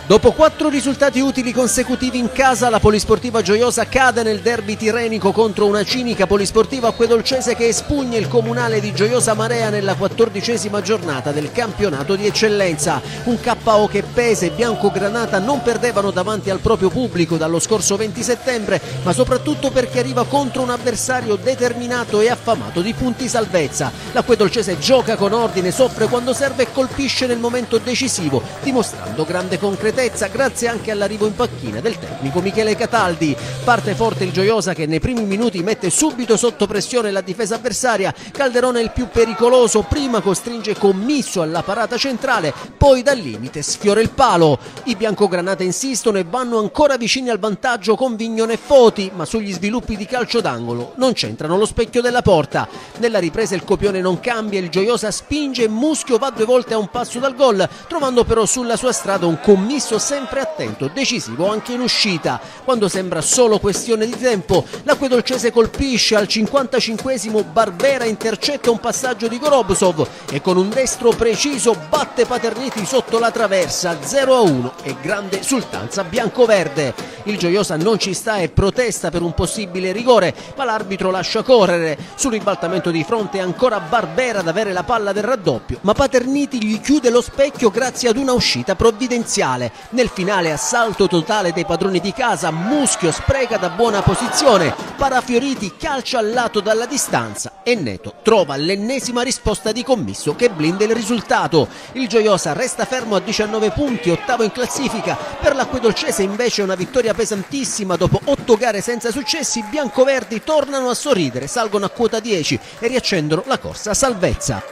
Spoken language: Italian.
Dopo 4 risultati utili consecutivi in casa, la Polisportiva Gioiosa cade nel derby tirrenico contro una cinica Polisportiva Acquedolcese che espugna il comunale di Gioiosa Marea nella 14ª giornata del campionato di eccellenza. Un KO che pesa e biancogranata non perdevano davanti al proprio pubblico dallo scorso 20 settembre, ma soprattutto perché arriva contro un avversario determinato e affamato di punti salvezza. L'Acquedolcese gioca con ordine, soffre quando serve e colpisce nel momento decisivo, dimostrando grande concretezza grazie anche all'arrivo in panchina del tecnico Michele Cataldi. Parte forte il Gioiosa che nei primi minuti mette subito sotto pressione la difesa avversaria. Calderone è il più pericoloso, prima costringe Commisso alla parata centrale, poi dal limite sfiora il palo. I biancogranate insistono e vanno ancora vicini al vantaggio con Vignone e Foti, ma sugli sviluppi di calcio d'angolo non c'entrano lo specchio della porta. Nella ripresa il copione non cambia, il Gioiosa spinge e Muschio va 2 volte a un passo dal gol, trovando però sulla sua strada un Commisso sempre attento, decisivo anche in uscita. Quando sembra solo questione di tempo, l'Acquedolcese colpisce. Al 55esimo Barbera intercetta un passaggio di Gorobsov e con un destro preciso batte Paterniti sotto la traversa. 0-1 e grande esultanza biancoverde. Il Gioiosa non ci sta e protesta per un possibile rigore, ma l'arbitro lascia correre. Sul ribaltamento di fronte è ancora Barbera ad avere la palla del raddoppio, ma Paterniti gli chiude lo specchio grazie ad una uscita provvidenziale. Nel finale assalto totale dei padroni di casa, Muschio spreca da buona posizione, Parafioriti calcia al lato dalla distanza e Neto trova l'ennesima risposta di Commisso che blinda il risultato. Il Gioiosa resta fermo a 19 punti, ottavo in classifica. Per l'Acquedolcese invece è una vittoria pesantissima. Dopo 8 gare senza successi, i biancoverdi tornano a sorridere, salgono a quota 10 e riaccendono la corsa a salvezza.